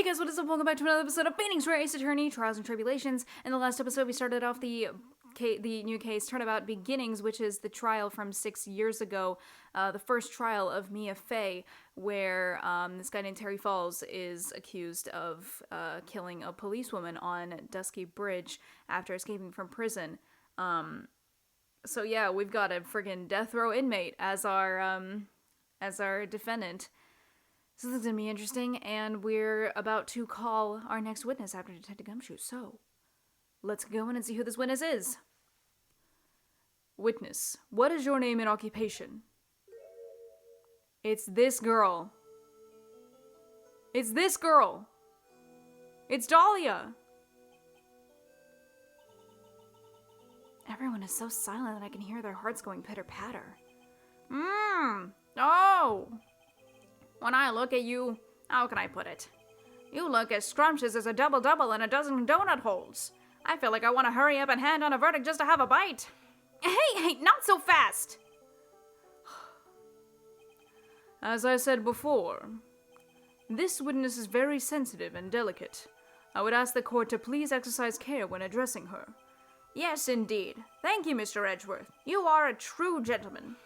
guys, what is up? Welcome back to another episode of Phoenix Wright Attorney, Trials and Tribulations. In the last episode, we started off the new case, Turnabout Beginnings, which is the trial from 6 years ago, the first trial of Mia Fey, where this guy named Terry Falls is accused of killing a policewoman on Dusky Bridge after escaping from prison. So yeah, we've got a friggin' death row inmate as our defendant. So this is going to be interesting, and we're about to call our next witness after Detective Gumshoe, so let's go in and see who this witness is. Witness, what is your name and occupation? It's this girl. It's this girl. It's Dahlia. Everyone is so silent that I can hear their hearts going pitter-patter. Oh! When I look at you, how can I put it? You look as scrumptious as a double-double in a dozen donut holes. I feel like I want to hurry up and hand on a verdict just to have a bite. Hey, not so fast! As I said before, this witness is very sensitive and delicate. I would ask the court to please exercise care when addressing her. Yes, indeed. Thank you, Mr. Edgeworth. You are a true gentleman.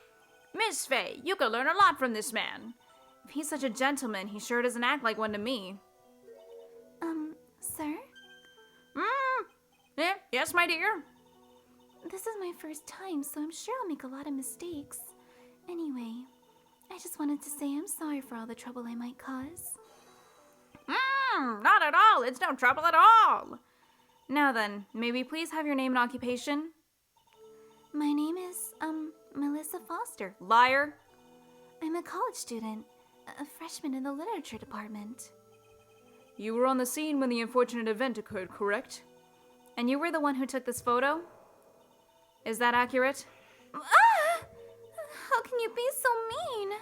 Miss Fey, you could learn a lot from this man. If he's such a gentleman, he sure doesn't act like one to me. Sir? Yes, my dear? This is my first time, so I'm sure I'll make a lot of mistakes. Anyway, I just wanted to say I'm sorry for all the trouble I might cause. Not at all. It's no trouble at all. Now then, may we please have your name and occupation? My name is, Melissa Foster. Liar. I'm a college student, a freshman in the literature department. You were on the scene when the unfortunate event occurred, correct? And you were the one who took this photo? Is that accurate? How can you be so mean?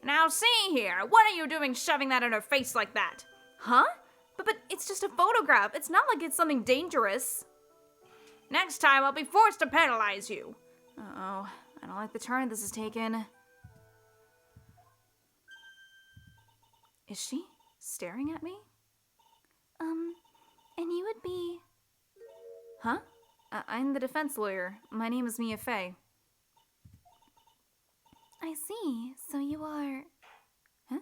Now see here, what are you doing shoving that in her face like that? Huh? But it's just a photograph. It's not like it's something dangerous. Next time I'll be forced to penalize you. Uh-oh, I don't like the turn this is taken. Is she staring at me? And you would be... Huh? I'm the defense lawyer. My name is Mia Fey. I see. So you are... Huh?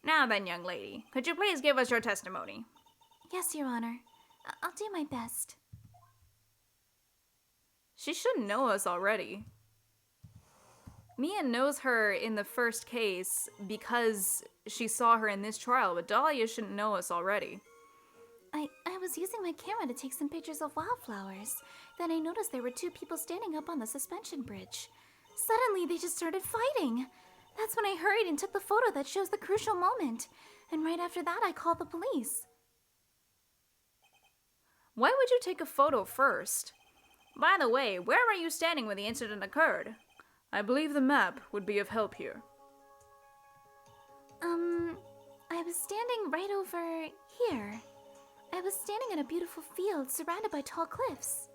Now then, young lady, could you please give us your testimony? Yes, Your Honor. I'll do my best. She shouldn't know us already. Mia knows her in the first case because she saw her in this trial, but Dahlia shouldn't know us already. I was using my camera to take some pictures of wildflowers. Then I noticed there were two people standing up on the suspension bridge. Suddenly, they just started fighting. That's when I hurried and took the photo that shows the crucial moment. And right after that, I called the police. Why would you take a photo first? By the way, where were you standing when the incident occurred? I believe the map would be of help here. I was standing right over here. I was standing in a beautiful field surrounded by tall cliffs.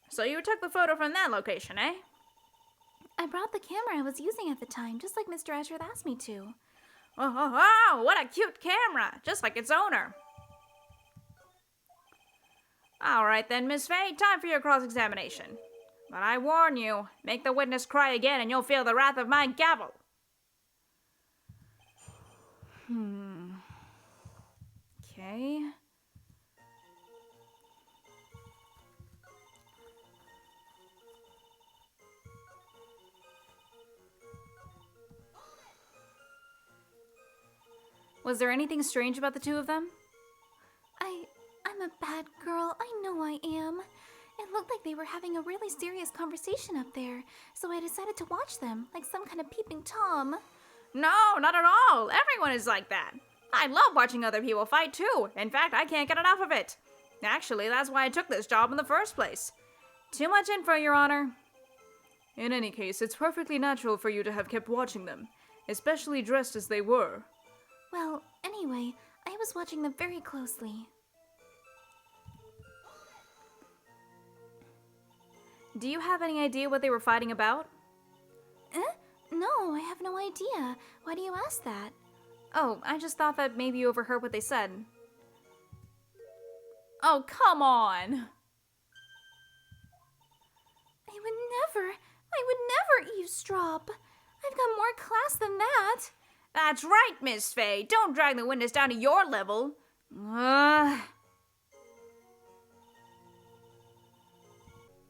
So you took the photo from that location, eh? I brought the camera I was using at the time, just like Mr. Edgeworth asked me to. Oh, what a cute camera! Just like its owner. Alright then, Miss Fey, time for your cross-examination. But I warn you, make the witness cry again and you'll feel the wrath of my gavel. Okay. Was there anything strange about the two of them? I'm a bad girl. I know I am. It looked like they were having a really serious conversation up there, so I decided to watch them, like some kind of peeping Tom. No, not at all. Everyone is like that. I love watching other people fight too. In fact, I can't get enough of it. Actually, that's why I took this job in the first place. Too much info, Your Honor. In any case, it's perfectly natural for you to have kept watching them, especially dressed as they were. Well, anyway, I was watching them very closely. Do you have any idea what they were fighting about? No, I have no idea. Why do you ask that? Oh, I just thought that maybe you overheard what they said. Oh, come on! I would never eavesdrop. I've got more class than that. That's right, Miss Faye. Don't drag the witness down to your level.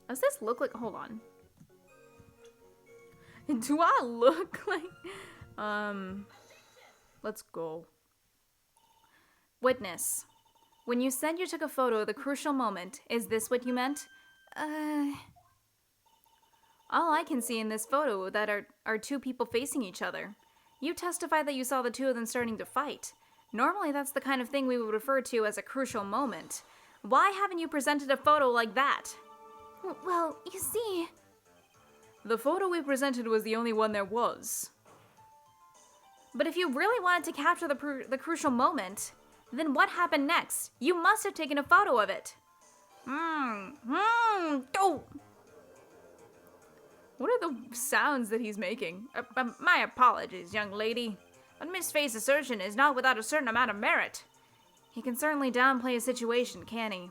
Does this look like... Hold on. Do I look like... Let's go. Witness. When you said you took a photo of the crucial moment, is this what you meant? All I can see in this photo that are two people facing each other. You testified that you saw the two of them starting to fight. Normally that's the kind of thing we would refer to as a crucial moment. Why haven't you presented a photo like that? Well, you see... The photo we presented was the only one there was. But if you really wanted to capture the crucial moment, then what happened next? You must have taken a photo of it. Oh! What are the sounds that he's making? My apologies, young lady, but Miss Faye's assertion is not without a certain amount of merit. He can certainly downplay a situation, can he?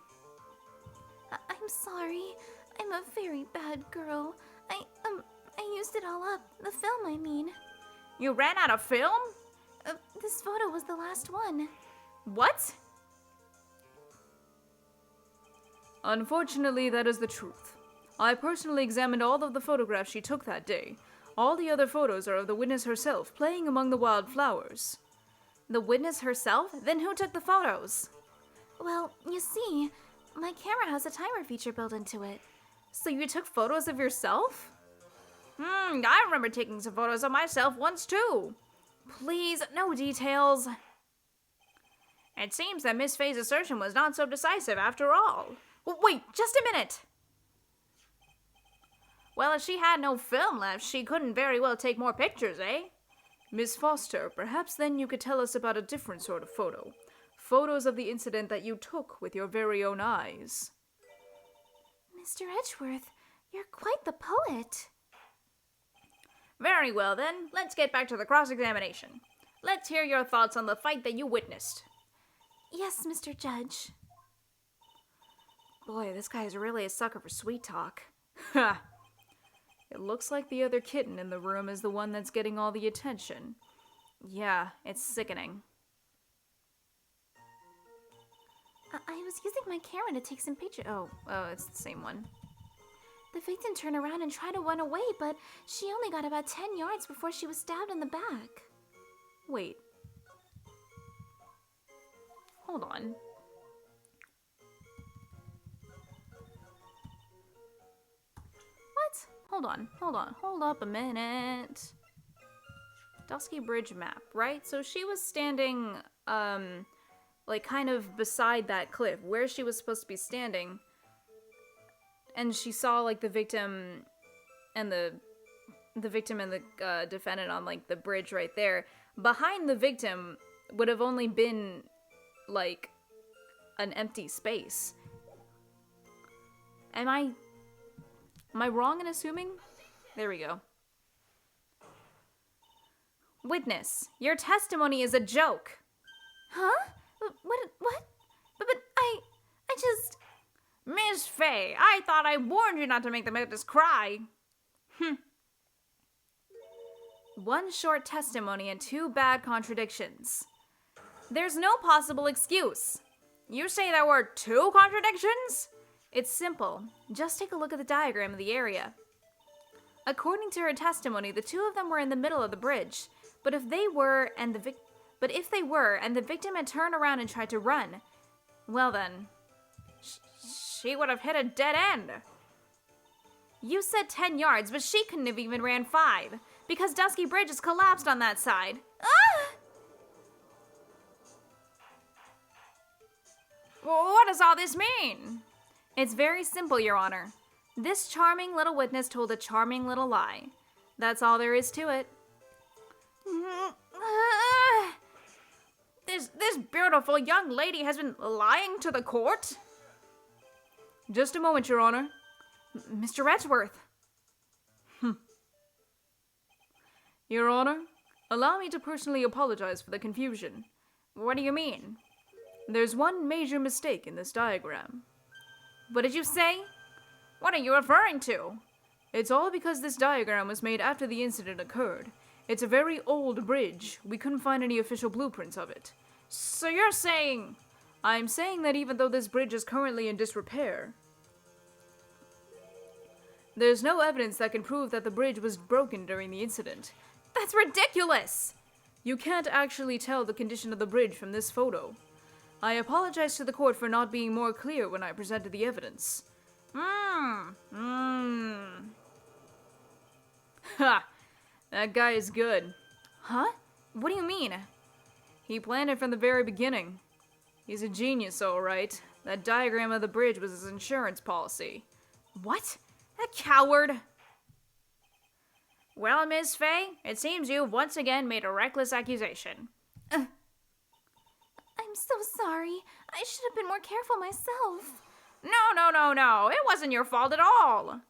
I'm sorry. I'm a very bad girl. I used it all up. The film, I mean. You ran out of film? This photo was the last one. What? Unfortunately, that is the truth. I personally examined all of the photographs she took that day. All the other photos are of the witness herself playing among the wildflowers. The witness herself? Then who took the photos? Well, you see, my camera has a timer feature built into it. So you took photos of yourself? I remember taking some photos of myself once too. Please, no details. It seems that Miss Faye's assertion was not so decisive after all. Wait, just a minute. Well, if she had no film left, she couldn't very well take more pictures, eh? Miss Foster, perhaps then you could tell us about a different sort of photo. Photos of the incident that you took with your very own eyes. Mr. Edgeworth, you're quite the poet. Very well then, let's get back to the cross-examination. Let's hear your thoughts on the fight that you witnessed. Yes, Mr. Judge. Boy, this guy is really a sucker for sweet talk. Ha! It looks like the other kitten in the room is the one that's getting all the attention. Yeah, it's sickening. I was using my camera to take some pictures. Oh, it's the same one. The victim turned around and tried to run away, but she only got about 10 yards before she was stabbed in the back. Wait. Hold on. What? Hold up a minute. Dusky Bridge map, right? So she was standing, like kind of beside that cliff, where she was supposed to be standing. And she saw like the victim and the defendant on like the bridge right there. Behind the victim would have only been like an empty space. Am I wrong in assuming? There we go. Witness, your testimony is a joke. Huh? What? But I just... Miss Faye, I thought I warned you not to make the witness cry. One short testimony and two bad contradictions. There's no possible excuse. You say there were two contradictions? It's simple. Just take a look at the diagram of the area. According to her testimony, the two of them were in the middle of the bridge. But if they were, and the victim had turned around and tried to run, well then, she would have hit a dead end. You said 10 yards, but she couldn't have even ran 5, because Dusky Bridge is collapsed on that side. Ah! What does all this mean? It's very simple, Your Honor. This charming little witness told a charming little lie. That's all there is to it. This beautiful young lady has been lying to the court? Just a moment, Your Honor. Mr. Edgeworth. Your Honor, allow me to personally apologize for the confusion. What do you mean? There's one major mistake in this diagram. What did you say? What are you referring to? It's all because this diagram was made after the incident occurred. It's a very old bridge. We couldn't find any official blueprints of it. So you're saying... I'm saying that even though this bridge is currently in disrepair, there's no evidence that can prove that the bridge was broken during the incident. That's ridiculous! You can't actually tell the condition of the bridge from this photo. I apologize to the court for not being more clear when I presented the evidence. Ha! That guy is good. Huh? What do you mean? He planned it from the very beginning. He's a genius, all right. That diagram of the bridge was his insurance policy. What? That coward! Well, Ms. Faye, it seems you've once again made a reckless accusation. I'm so sorry. I should have been more careful myself. No. It wasn't your fault at all.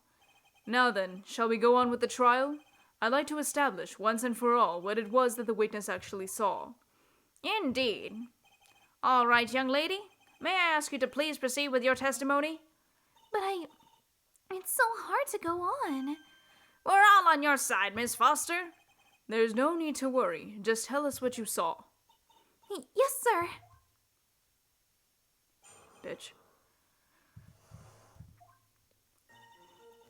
Now then, shall we go on with the trial? I'd like to establish once and for all what it was that the witness actually saw. Indeed. All right, young lady. May I ask you to please proceed with your testimony? But it's so hard to go on. We're all on your side, Miss Foster. There's no need to worry. Just tell us what you saw. Yes, sir. Bitch.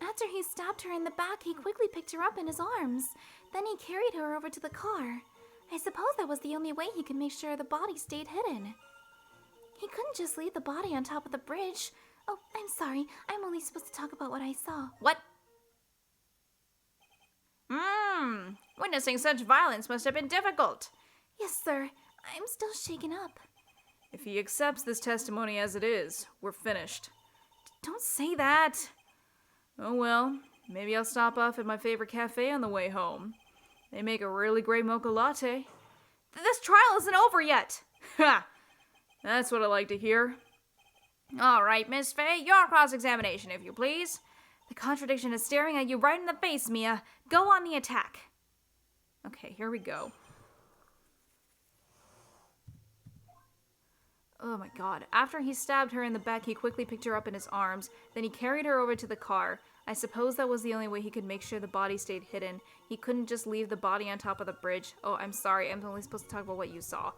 After he stabbed her in the back, he quickly picked her up in his arms. Then he carried her over to the car. I suppose that was the only way he could make sure the body stayed hidden. He couldn't just leave the body on top of the bridge. Oh, I'm sorry. I'm only supposed to talk about what I saw. What? Witnessing such violence must have been difficult. Yes, sir. I'm still shaken up. If he accepts this testimony as it is, we're finished. Don't say that. Oh well, maybe I'll stop off at my favorite cafe on the way home. They make a really great mocha latte. This trial isn't over yet. Ha! That's what I like to hear. All right, Miss Faye, your cross-examination, if you please. The contradiction is staring at you right in the face, Mia. Go on the attack. Okay, here we go. Oh my god. After he stabbed her in the back, he quickly picked her up in his arms. Then he carried her over to the car. I suppose that was the only way he could make sure the body stayed hidden. He couldn't just leave the body on top of the bridge. Oh, I'm sorry. I'm only supposed to talk about what you saw.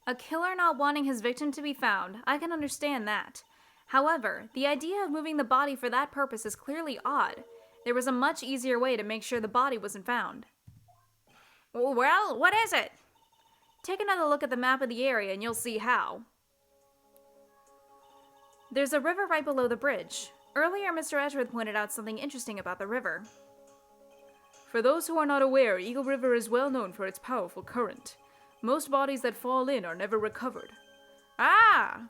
A killer not wanting his victim to be found. I can understand that. However, the idea of moving the body for that purpose is clearly odd. There was a much easier way to make sure the body wasn't found. Well, what is it? Take another look at the map of the area and you'll see how. There's a river right below the bridge. Earlier, Mr. Edgeworth pointed out something interesting about the river. For those who are not aware, Eagle River is well known for its powerful current. Most bodies that fall in are never recovered. Ah!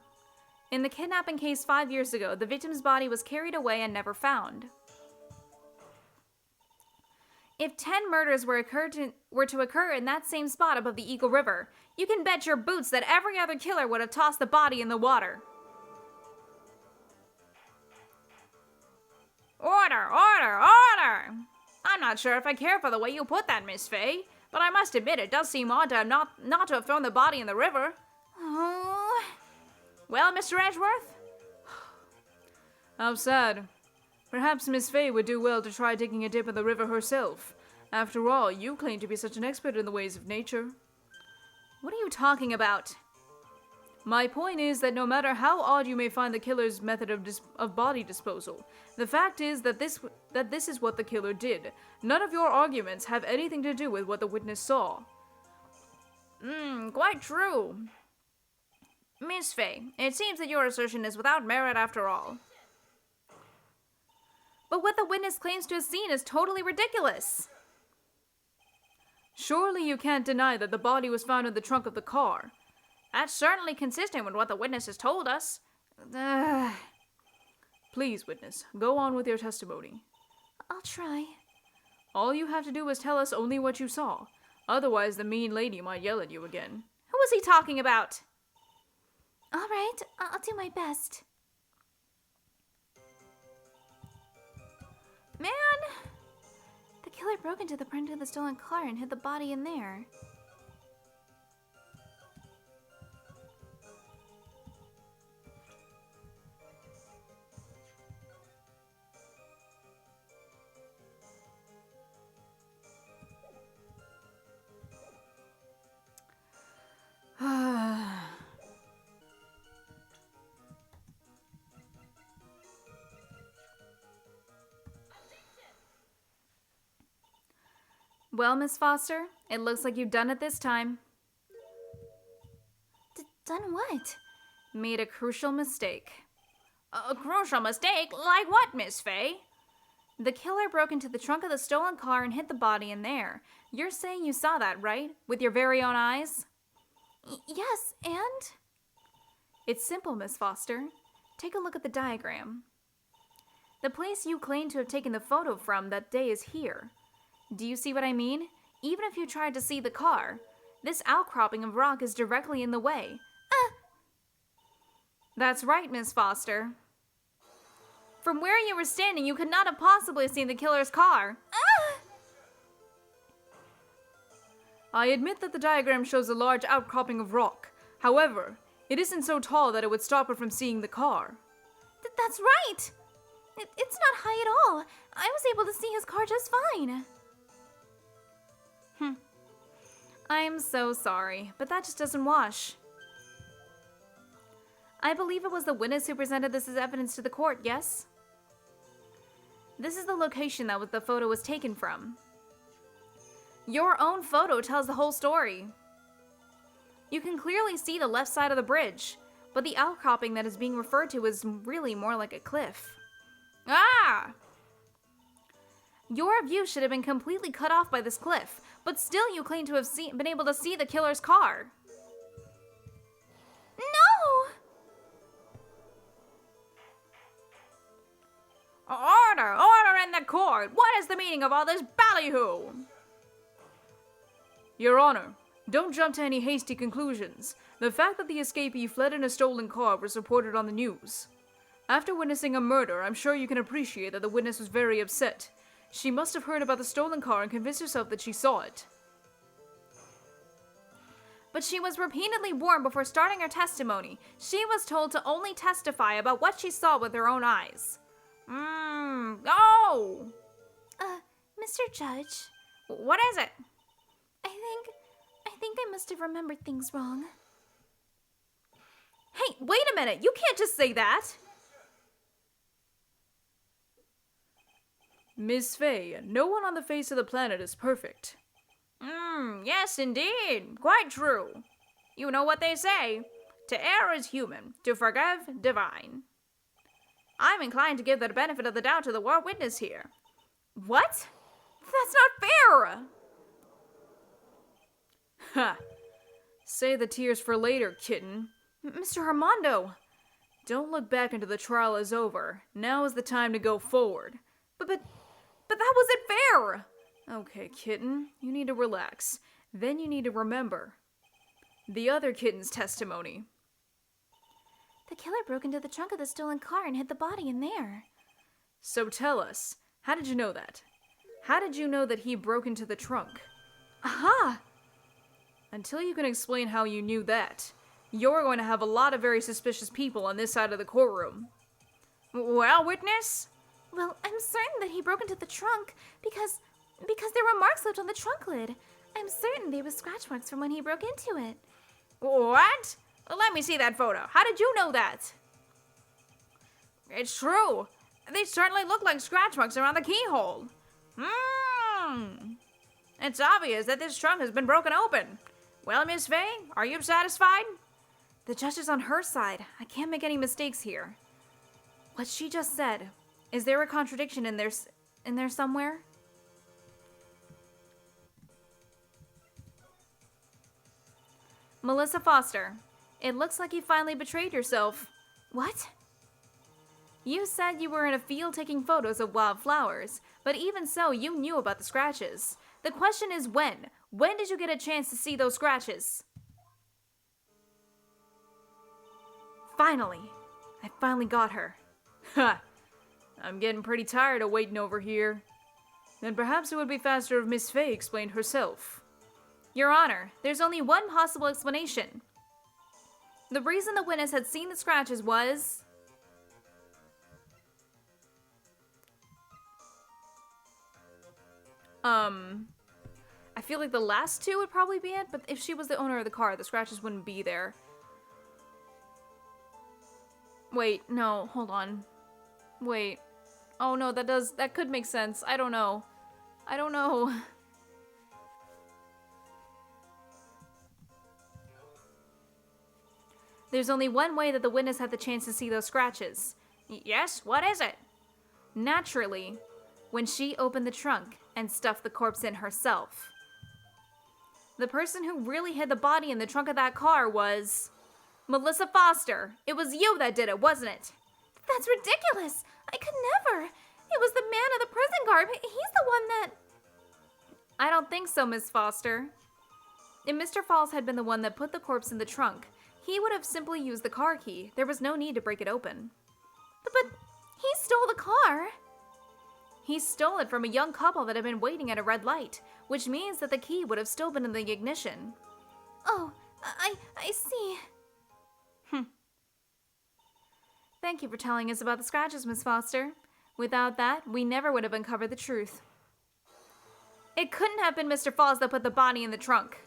In the kidnapping case 5 years ago, the victim's body was carried away and never found. If 10 murders were to occur in that same spot above the Eagle River, you can bet your boots that every other killer would have tossed the body in the water. Order! I'm not sure if I care for the way you put that, Miss Faye, but I must admit it does seem odd to have not to have thrown the body in the river. Oh. Well, Mr. Edgeworth? How sad. Perhaps Miss Faye would do well to try taking a dip in the river herself. After all, you claim to be such an expert in the ways of nature. What are you talking about? My point is that no matter how odd you may find the killer's method of body disposal, the fact is that this is what the killer did. None of your arguments have anything to do with what the witness saw. Quite true. Miss Faye, it seems that your assertion is without merit after all. But what the witness claims to have seen is totally ridiculous. Surely you can't deny that the body was found in the trunk of the car. That's certainly consistent with what the witness has told us. Please, witness, go on with your testimony. I'll try. All you have to do is tell us only what you saw. Otherwise, the mean lady might yell at you again. Who was he talking about? All right, I'll do my best. Man! The killer broke into the stolen car and hid the body in there. Well, Miss Foster, it looks like you've done it this time. Done what? Made a crucial mistake. A crucial mistake? Like what, Miss Faye? The killer broke into the trunk of the stolen car and hid the body in there. You're saying you saw that, right? With your very own eyes? Yes, and? It's simple, Miss Foster. Take a look at the diagram. The place you claim to have taken the photo from that day is here. Do you see what I mean? Even if you tried to see the car, this outcropping of rock is directly in the way. That's right, Miss Foster. From where you were standing, you could not have possibly seen the killer's car. I admit that the diagram shows a large outcropping of rock. However, it isn't so tall that it would stop her from seeing the car. That's right! It's not high at all. I was able to see his car just fine. I'm so sorry, but that just doesn't wash. I believe it was the witness who presented this as evidence to the court, yes? This is the location that the photo was taken from. Your own photo tells the whole story. You can clearly see the left side of the bridge, but the outcropping that is being referred to is really more like a cliff. Ah! Your view should have been completely cut off by this cliff, but still you claim to have been able to see the killer's car. No! Order! Order in the court! What is the meaning of all this ballyhoo? Your Honor, don't jump to any hasty conclusions. The fact that the escapee fled in a stolen car was reported on the news. After witnessing a murder, I'm sure you can appreciate that the witness was very upset. She must have heard about the stolen car and convinced herself that she saw it. But she was repeatedly warned before starting her testimony. She was told to only testify about what she saw with her own eyes. Oh! Mr. Judge, What is it? I think I must have remembered things wrong. Hey, wait a minute! You can't just say that! Miss Faye, no one on the face of the planet is perfect. Yes, indeed. Quite true. You know what they say. To err is human, to forgive divine. I'm inclined to give the benefit of the doubt to the war witness here. What? That's not fair! Ha! Say the tears for later, kitten. Mr. Armando! Don't look back until the trial is over. Now is the time to go forward. But that wasn't fair! Okay, kitten, you need to relax. Then you need to remember the other kitten's testimony. The killer broke into the trunk of the stolen car and hid the body in there. So tell us, how did you know that? How did you know that he broke into the trunk? Aha! Until you can explain how you knew that, you're going to have a lot of very suspicious people on this side of the courtroom. Well, witness? Well, I'm certain that he broke into the trunk because there were marks left on the trunk lid. I'm certain they were scratch marks from when he broke into it. What? Let me see that photo. How did you know that? It's true. They certainly look like scratch marks around the keyhole. It's obvious that this trunk has been broken open. Well, Miss Faye, are you satisfied? The judge is on her side. I can't make any mistakes here. What she just said, is there a contradiction in there somewhere? Melissa Foster, it looks like you finally betrayed yourself. What? You said you were in a field taking photos of wild flowers, but even so, you knew about the scratches. The question is when? When did you get a chance to see those scratches? Finally! I finally got her. Ha! I'm getting pretty tired of waiting over here. Then perhaps it would be faster if Miss Fey explained herself. Your Honor, there's only one possible explanation. The reason the witness had seen the scratches was... I feel like the last two would probably be it, but if she was the owner of the car, the scratches wouldn't be there. Wait, no, hold on. Wait. Oh no, that could make sense. I don't know. I don't know. There's only one way that the witness had the chance to see those scratches. Yes, what is it? Naturally, when she opened the trunk and stuffed the corpse in herself. The person who really hid the body in the trunk of that car was... Melissa Foster. It was you that did it, wasn't it? That's ridiculous! I could never! It was the man in the prison garb. He's the one that... I don't think so, Miss Foster. If Mr. Falls had been the one that put the corpse in the trunk, he would have simply used the car key. There was no need to break it open. But he stole the car. He stole it from a young couple that had been waiting at a red light, which means that the key would have still been in the ignition. Oh, I see. Thank you for telling us about the scratches, Miss Foster. Without that, we never would have uncovered the truth. It couldn't have been Mr. Falls that put the body in the trunk.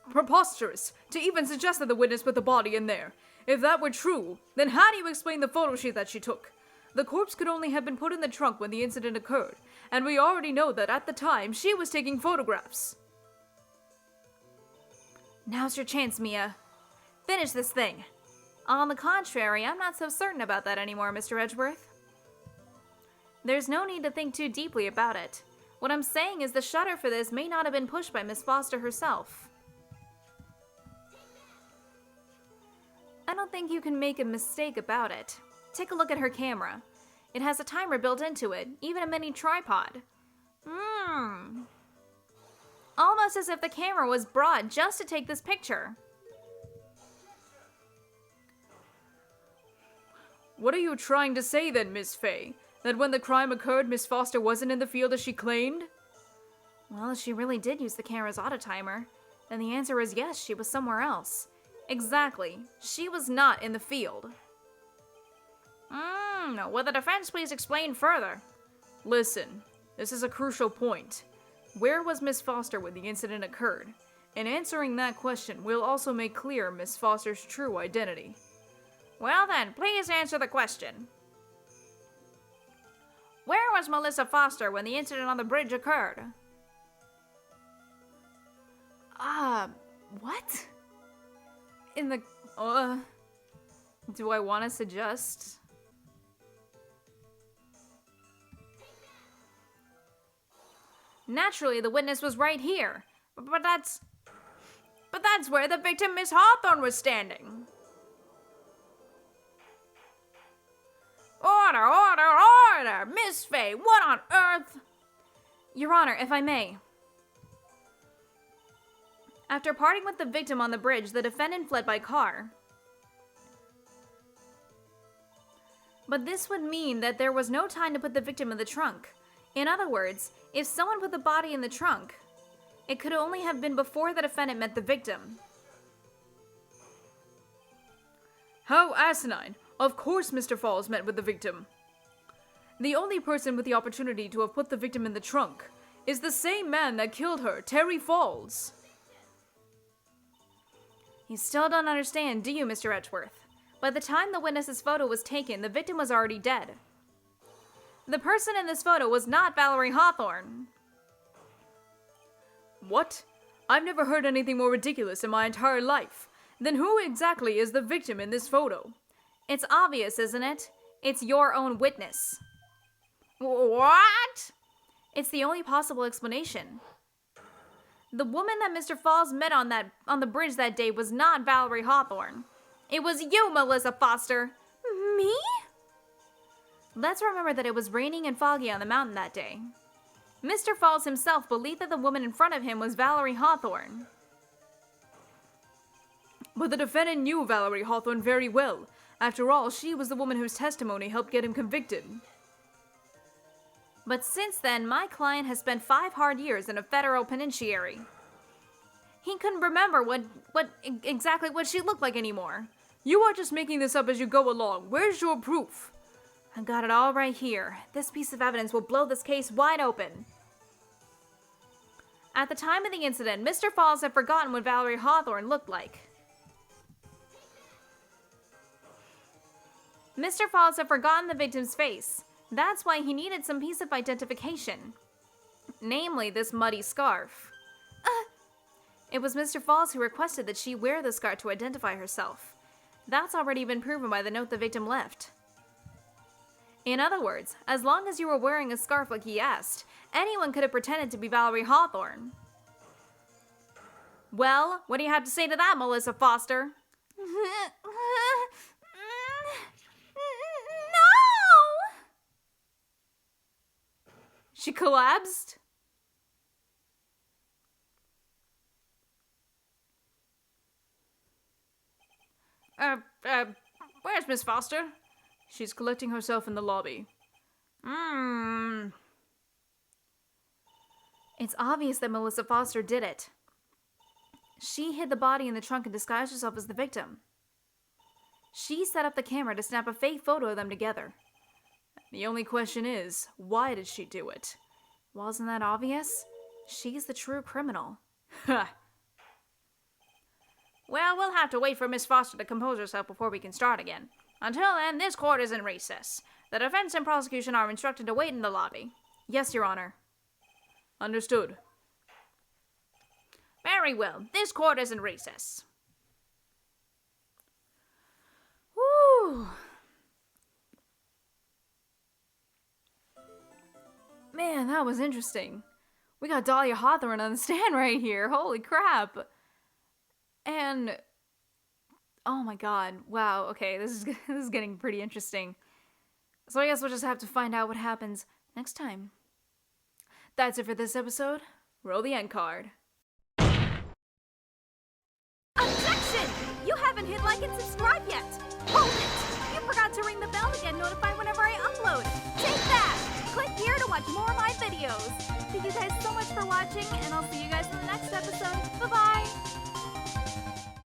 No! Preposterous! To even suggest that the witness put the body in there. If that were true, then how do you explain the photo shoot that she took? The corpse could only have been put in the trunk when the incident occurred, and we already know that at the time, she was taking photographs. Now's your chance, Mia. Finish this thing. On the contrary, I'm not so certain about that anymore, Mr. Edgeworth. There's no need to think too deeply about it. What I'm saying is the shutter for this may not have been pushed by Miss Foster herself. I don't think you can make a mistake about it. Take a look at her camera. It has a timer built into it, even a mini tripod. Almost as if the camera was brought just to take this picture. What are you trying to say then, Miss Fey? That when the crime occurred, Miss Foster wasn't in the field as she claimed? Well, if she really did use the camera's auto timer, then the answer is yes, she was somewhere else. Exactly. She was not in the field. Will the defense please explain further? Listen, this is a crucial point. Where was Miss Foster when the incident occurred? In answering that question, we'll also make clear Miss Foster's true identity. Well then, please answer the question. Where was Melissa Foster when the incident on the bridge occurred? What? In the... do I want to suggest? Naturally, the witness was right here. But that's where the victim, Miss Hawthorne, was standing. Order, order, order! Miss Fey, what on earth? Your Honor, if I may. After parting with the victim on the bridge, the defendant fled by car. But this would mean that there was no time to put the victim in the trunk. In other words, if someone put the body in the trunk, it could only have been before the defendant met the victim. How asinine! Of course Mr. Falls met with the victim. The only person with the opportunity to have put the victim in the trunk is the same man that killed her, Terry Falls. You still don't understand, do you, Mr. Edgeworth? By the time the witness's photo was taken, the victim was already dead. The person in this photo was not Valerie Hawthorne. What? I've never heard anything more ridiculous in my entire life. Then who exactly is the victim in this photo? It's obvious, isn't it? It's your own witness. What? It's the only possible explanation. The woman that Mr. Falls met on the bridge that day was not Valerie Hawthorne. It was you, Melissa Foster. Me? Let's remember that it was raining and foggy on the mountain that day. Mr. Falls himself believed that the woman in front of him was Valerie Hawthorne. But the defendant knew Valerie Hawthorne very well. After all, she was the woman whose testimony helped get him convicted. But since then, my client has spent 5 hard years in a federal penitentiary. He couldn't remember exactly what she looked like anymore. You are just making this up as you go along. Where's your proof? I've got it all right here. This piece of evidence will blow this case wide open. At the time of the incident, Mr. Falls had forgotten what Valerie Hawthorne looked like. Mr. Falls had forgotten the victim's face. That's why he needed some piece of identification. Namely, this muddy scarf. It was Mr. Falls who requested that she wear the scarf to identify herself. That's already been proven by the note the victim left. In other words, as long as you were wearing a scarf like he asked, anyone could have pretended to be Valerie Hawthorne. Well, what do you have to say to that, Melissa Foster? No! She collapsed? Where's Miss Foster? She's collecting herself in the lobby. It's obvious that Melissa Foster did it. She hid the body in the trunk and disguised herself as the victim. She set up the camera to snap a fake photo of them together. The only question is, why did she do it? Wasn't that obvious? She's the true criminal. Ha! Well, we'll have to wait for Miss Foster to compose herself before we can start again. Until then, this court is in recess. The defense and prosecution are instructed to wait in the lobby. Yes, Your Honor. Understood. Very well. This court is in recess. Woo! Man, that was interesting. We got Dahlia Hawthorne on the stand right here. Holy crap. And oh my god. Wow, okay, this is getting pretty interesting. So I guess we'll just have to find out what happens next time. That's it for this episode. Roll the end card. Objection! You haven't hit like and subscribe yet! Hold it! You forgot to ring the bell to get notified whenever I upload! Take that! Click here to watch more of my videos! Thank you guys so much for watching, and I'll see you guys in the next episode. Bye-bye!